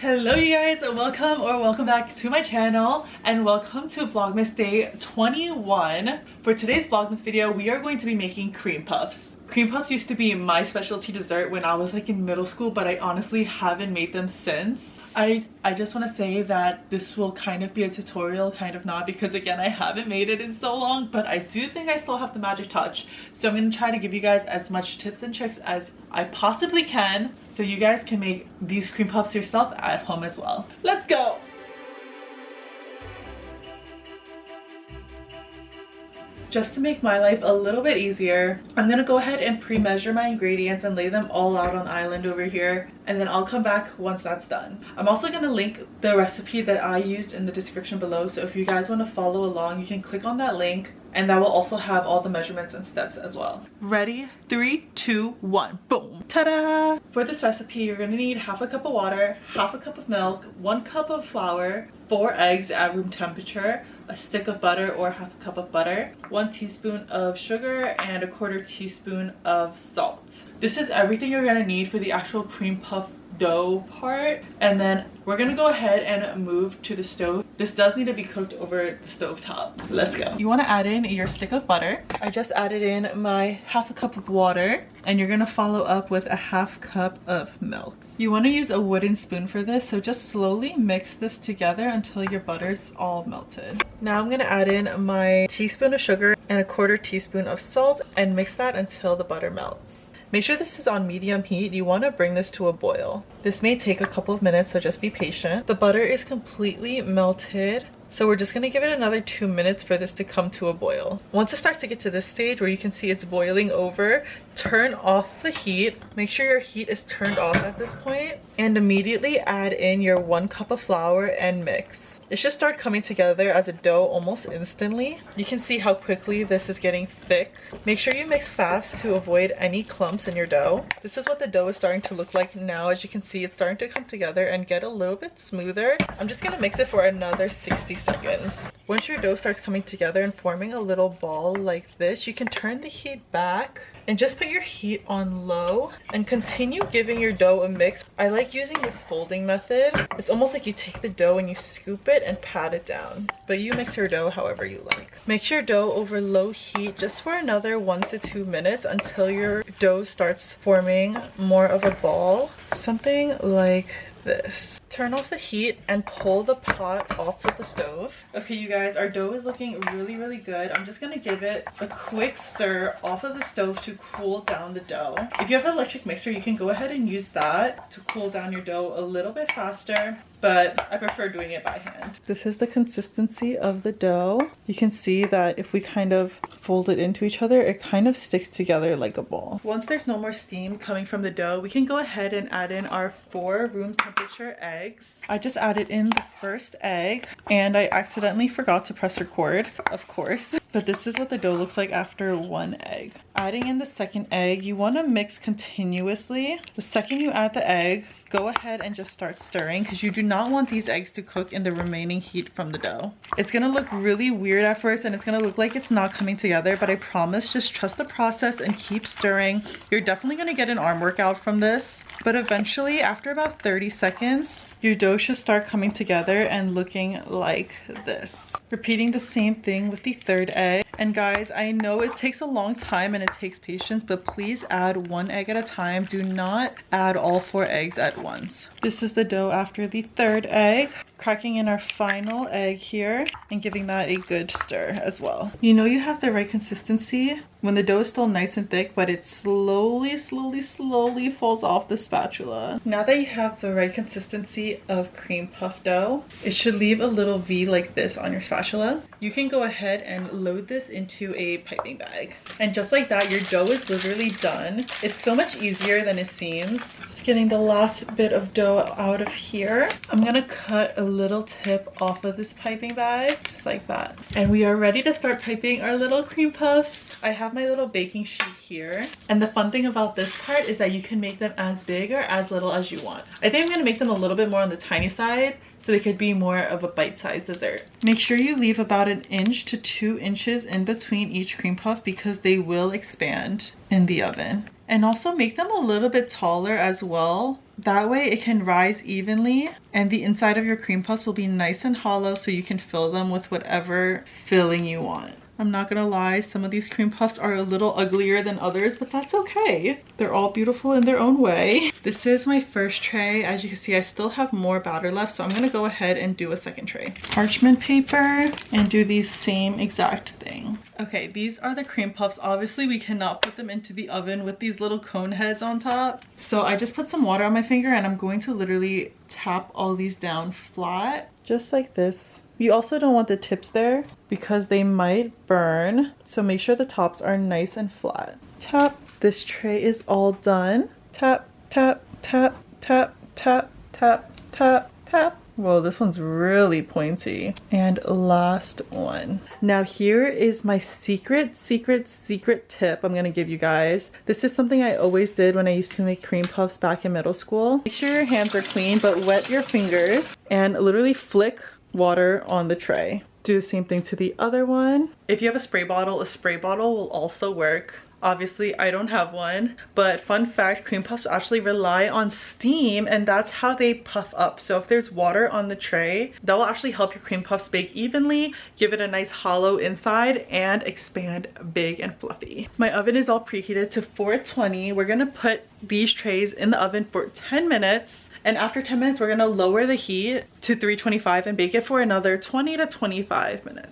Hello you guys, welcome back to my channel and welcome to Vlogmas day 21. For today's Vlogmas video, we are going to be making cream puffs. Cream puffs used to be my specialty dessert when I was like in middle school, but I honestly haven't made them since. I just want to say that this will kind of be a tutorial, kind of not, because again I haven't made it in so long, but I do think I still have the magic touch. So I'm going to try to give you guys as much tips and tricks as I possibly can so you guys can make these cream puffs yourself at home as well. Let's go! Just to make my life a little bit easier, I'm gonna go ahead and pre-measure my ingredients and lay them all out on island over here, and then I'll come back once that's done. I'm also gonna link the recipe that I used in the description below, so if you guys want to follow along, you can click on that link and that will also have all the measurements and steps as well. Ready? 3, 2, 1, boom! Ta-da! For this recipe, you're gonna need half a cup of water, half a cup of milk, 1 cup of flour, 4 eggs at room temperature, a stick of butter or half a cup of butter, 1 teaspoon of sugar, and 1/4 teaspoon of salt. This is everything you're gonna need for the actual cream puff dough part, and then we're gonna go ahead and move to the stove. This does need to be cooked over the stove top. Let's go. You want to add in your stick of butter. I just added in my half a cup of water, and you're gonna follow up with a half cup of milk. You want to use a wooden spoon for this, so just slowly mix this together until your butter's all melted. Now I'm gonna add in my teaspoon of sugar and 1/4 teaspoon of salt and mix that until the butter melts. Make sure this is on medium heat. You want to bring this to a boil. This may take a couple of minutes, so just be patient. The butter is completely melted, so we're just going to give it another 2 minutes for this to come to a boil. Once it starts to get to this stage where you can see it's boiling over, turn off the heat. Make sure your heat is turned off at this point, and immediately add in your 1 cup of flour and mix. It should start coming together as a dough almost instantly. You can see how quickly this is getting thick. Make sure you mix fast to avoid any clumps in your dough. This is what the dough is starting to look like now. As you can see, it's starting to come together and get a little bit smoother. I'm just gonna mix it for another 60 seconds. Once your dough starts coming together and forming a little ball like this, you can turn the heat back and just put your heat on low and continue giving your dough a mix. I like using this folding method. It's almost like you take the dough and you scoop it and pat it down, but you mix your dough however you like. Mix your dough over low heat just for another 1 to 2 minutes until your dough starts forming more of a ball, something like this. Turn off the heat and pull the pot off of the stove. Okay, you guys, our dough is looking really good. I'm just gonna give it a quick stir off of the stove to cool down the dough. If you have an electric mixer, you can go ahead and use that to cool down your dough a little bit faster, but I prefer doing it by hand. This is the consistency of the dough. You can see that if we kind of fold it into each other, it kind of sticks together like a ball. Once there's no more steam coming from the dough, we can go ahead and add in our 4 room temperature eggs. I just added in the first egg and I accidentally forgot to press record, of course, but this is what the dough looks like after 1 egg. Adding in the second egg, you want to mix continuously. The second you add the egg, go ahead and just start stirring because you do not want these eggs to cook in the remaining heat from the dough. It's gonna look really weird at first and it's gonna look like it's not coming together, but I promise, just trust the process and keep stirring. You're definitely gonna get an arm workout from this, but eventually after about 30 seconds, your dough should start coming together and looking like this. Repeating the same thing with the third egg. And guys, I know it takes a long time and it takes patience, but please add 1 egg at a time. Do not add all 4 eggs at once. This is the dough after the third egg. Cracking in our final egg here and giving that a good stir as well. You know you have the right consistency when the dough is still nice and thick, but it slowly falls off the spatula. Now that you have the right consistency of cream puff dough, it should leave a little V like this on your spatula. You can go ahead and load this into a piping bag. And just like that, your dough is literally done. It's so much easier than it seems. Just getting the last bit of dough out of here. I'm gonna cut a little tip off of this piping bag, just like that. And we are ready to start piping our little cream puffs. I have my little baking sheet here. And the fun thing about this part is that you can make them as big or as little as you want. I think I'm gonna make them a little bit more on the tiny side so they could be more of a bite-sized dessert. Make sure you leave about 1 inch to 2 inches in between each cream puff because they will expand in the oven. And also make them a little bit taller as well. That way it can rise evenly and the inside of your cream puffs will be nice and hollow so you can fill them with whatever filling you want. I'm not gonna lie, some of these cream puffs are a little uglier than others, but that's okay. They're all beautiful in their own way. This is my first tray. As you can see, I still have more batter left, so I'm gonna go ahead and do a second tray. Parchment paper and do the same exact thing. Okay, these are the cream puffs. Obviously, we cannot put them into the oven with these little cone heads on top. So I just put some water on my finger and I'm going to literally tap all these down flat, just like this. You also don't want the tips there because they might burn. So make sure the tops are nice and flat. Tap. This tray is all done. Tap, tap, tap, tap, tap, tap, tap, tap. Whoa, this one's really pointy. And last one. Now here is my secret tip I'm gonna give you guys. This is something I always did when I used to make cream puffs back in middle school. Make sure your hands are clean, but wet your fingers and literally flick water on the tray. Do the same thing to the other one. If you have a spray bottle will also work. Obviously, I don't have one, but fun fact, cream puffs actually rely on steam and that's how they puff up. So if there's water on the tray, that will actually help your cream puffs bake evenly, give it a nice hollow inside, and expand big and fluffy. My oven is all preheated to 420. We're gonna put these trays in the oven for 10 minutes. And after 10 minutes, we're gonna lower the heat to 325 and bake it for another 20 to 25 minutes.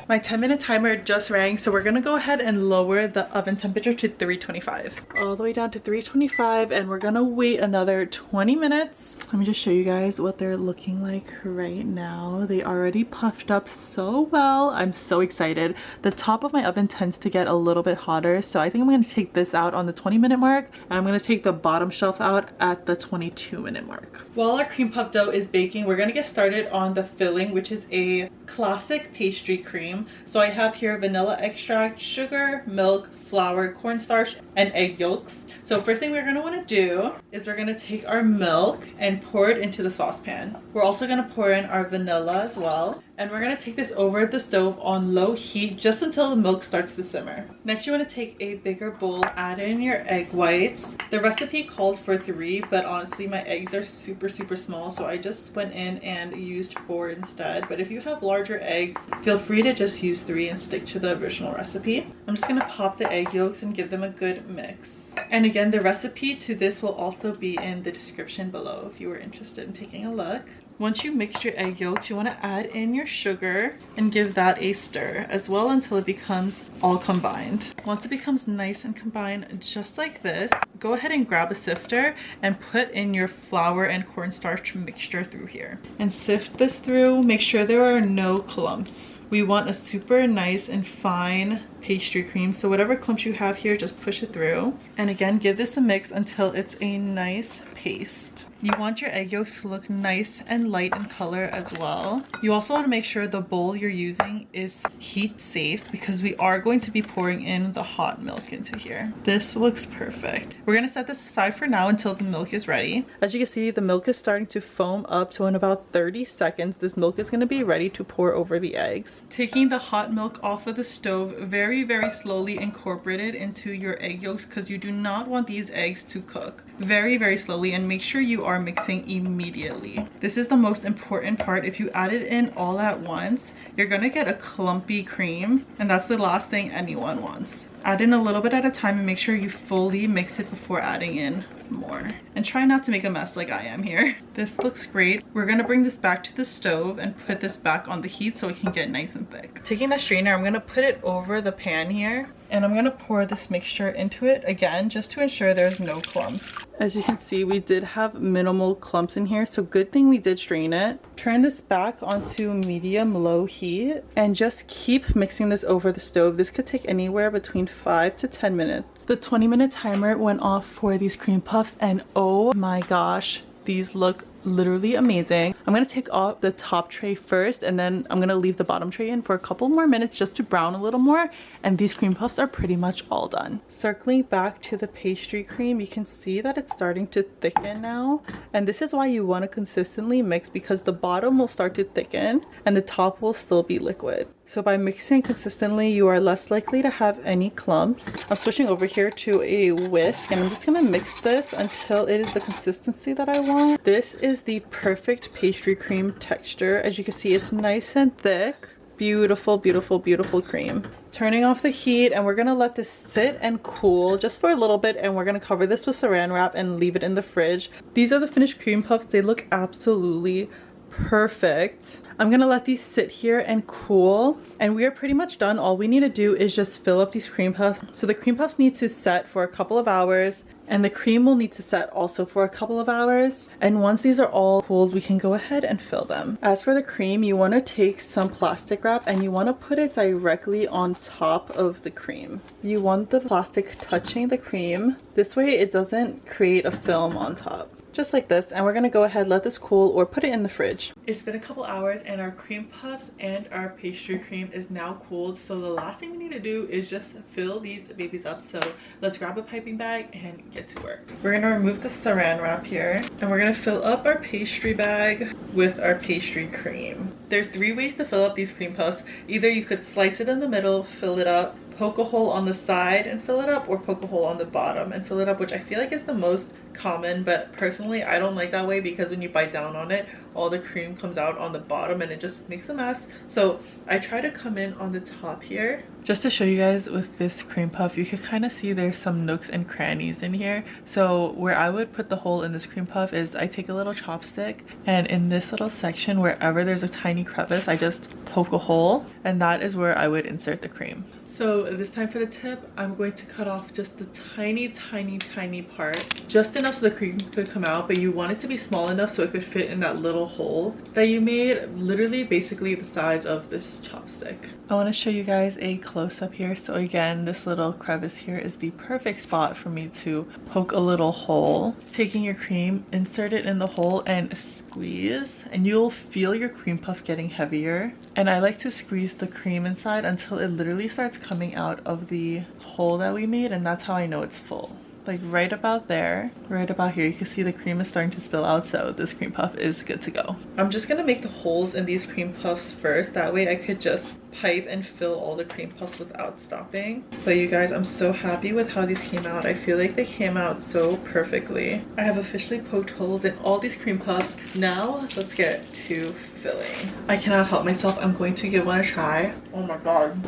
My 10-minute timer just rang, so we're gonna go ahead and lower the oven temperature to 325. All the way down to 325, and we're gonna wait another 20 minutes. Let me just show you guys what they're looking like right now. They already puffed up so well. I'm so excited. The top of my oven tends to get a little bit hotter, so I think I'm gonna take this out on the 20-minute mark, and I'm gonna take the bottom shelf out at the 22-minute mark. While our cream puff dough is baking, we're gonna get started on the filling, which is a classic pastry cream. So I have here vanilla extract, sugar, milk, flour, cornstarch, and egg yolks. So first thing we're going to want to do is we're going to take our milk and pour it into the saucepan. We're also going to pour in our vanilla as well. And we're going to take this over the stove on low heat just until the milk starts to simmer. Next, you want to take a bigger bowl, add in your egg whites. The recipe called for 3, but honestly my eggs are super small, so I just went in and used 4 instead. But if you have larger eggs, feel free to just use 3 and stick to the original recipe. I'm just going to pop the egg yolks and give them a good mix. And again, the recipe to this will also be in the description below if you were interested in taking a look. Once you mix your egg yolks, you want to add in your sugar and give that a stir as well until it becomes all combined. Once it becomes nice and combined just like this, go ahead and grab a sifter and put in your flour and cornstarch mixture through here. And sift this through, make sure there are no clumps. We want a super nice and fine pastry cream, so whatever clumps you have here, just push it through. And again, give this a mix until it's a nice paste. You want your egg yolks to look nice and light in color as well. You also want to make sure the bowl you're using is heat safe because we are going to be pouring in the hot milk into here. This looks perfect. We're going to set this aside for now until the milk is ready. As you can see, the milk is starting to foam up, so in about 30 seconds, this milk is going to be ready to pour over the eggs. Taking the hot milk off of the stove, very slowly incorporate it into your egg yolks because you do not want these eggs to cook. Very slowly, and make sure you are mixing immediately. This is the most important part. If you add it in all at once, you're gonna get a clumpy cream, and that's the last thing anyone wants. Add in a little bit at a time and make sure you fully mix it before adding in more. And try not to make a mess like I am here. This looks great. We're gonna bring this back to the stove and put this back on the heat so it can get nice and thick. Taking the strainer, I'm gonna put it over the pan here, and I'm gonna pour this mixture into it again just to ensure there's no clumps. As you can see, we did have minimal clumps in here, so good thing we did strain it. Turn this back onto medium-low heat and just keep mixing this over the stove. This could take anywhere between 5 to 10 minutes. The 20-minute timer went off for these cream puffs, and oh my gosh, these look literally amazing. I'm gonna take off the top tray first, and then I'm gonna leave the bottom tray in for a couple more minutes just to brown a little more, and these cream puffs are pretty much all done. Circling back to the pastry cream, you can see that it's starting to thicken now, and this is why you want to consistently mix, because the bottom will start to thicken and the top will still be liquid. So by mixing consistently, you are less likely to have any clumps. I'm switching over here to a whisk and I'm just gonna mix this until it is the consistency that I want. This is the perfect pastry cream texture. As you can see, it's nice and thick. Beautiful, beautiful, beautiful cream. Turning off the heat, and we're gonna let this sit and cool just for a little bit, and we're gonna cover this with saran wrap and leave it in the fridge. These are the finished cream puffs. They look absolutely perfect. I'm gonna let these sit here and cool, and we are pretty much done. All we need to do is just fill up these cream puffs. So the cream puffs need to set for a couple of hours, and the cream will need to set also for a couple of hours. And once these are all cooled, we can go ahead and fill them. As for the cream, you want to take some plastic wrap and you want to put it directly on top of the cream. You want the plastic touching the cream. This way it doesn't create a film on top. Just like this, and we're gonna go ahead, let this cool, or put it in the fridge. It's been a couple hours and our cream puffs and our pastry cream is now cooled, so the last thing we need to do is just fill these babies up. So let's grab a piping bag and get to work. We're gonna remove the saran wrap here, and we're gonna fill up our pastry bag with our pastry cream. There's 3 ways to fill up these cream puffs. Either you could slice it in the middle, fill it up, poke a hole on the side and fill it up, or poke a hole on the bottom and fill it up, which I feel like is the most common, but personally I don't like that way because when you bite down on it, all the cream comes out on the bottom and it just makes a mess. So I try to come in on the top here. Just to show you guys, with this cream puff, you can kind of see there's some nooks and crannies in here. So where I would put the hole in this cream puff is I take a little chopstick, and in this little section, wherever there's a tiny crevice, I just poke a hole, and that is where I would insert the cream. So this time for the tip, I'm going to cut off just the tiny part, just enough so the cream could come out, but you want it to be small enough so it could fit in that little hole that you made, literally basically the size of this chopstick. I want to show you guys a close-up here. So again, this little crevice here is the perfect spot for me to poke a little hole. Taking your cream, insert it in the hole and squeeze, and you'll feel your cream puff getting heavier. And I like to squeeze the cream inside until it literally starts coming out of the hole that we made, and that's how I know it's full. Like right about there, right about here, you can see the cream is starting to spill out, so this cream puff is good to go. I'm just gonna make the holes in these cream puffs first, that way I could just pipe and fill all the cream puffs without stopping. But you guys, I'm so happy with how these came out. I feel like they came out so perfectly. I have officially poked holes in all these cream puffs. Now let's get to filling. I cannot help myself. I'm going to give one a try. Oh my god.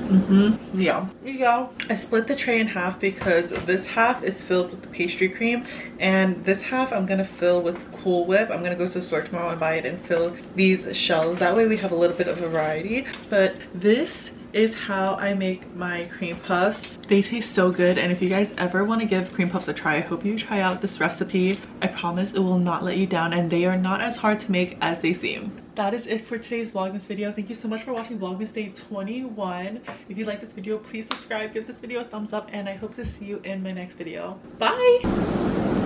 Yeah. Here you go. I split the tray in half because this half is filled with the pastry cream, and this half I'm gonna fill with Cool Whip. I'm gonna go to the store tomorrow and buy it and fill these shells. That way we have a little bit of variety. But this is how I make my cream puffs. They taste so good, and if you guys ever want to give cream puffs a try, I hope you try out this recipe. I promise it will not let you down, and they are not as hard to make as they seem. That is it for today's Vlogmas video. Thank you so much for watching Vlogmas Day 21. If you like this video, please subscribe, give this video a thumbs up, and I hope to see you in my next video. Bye!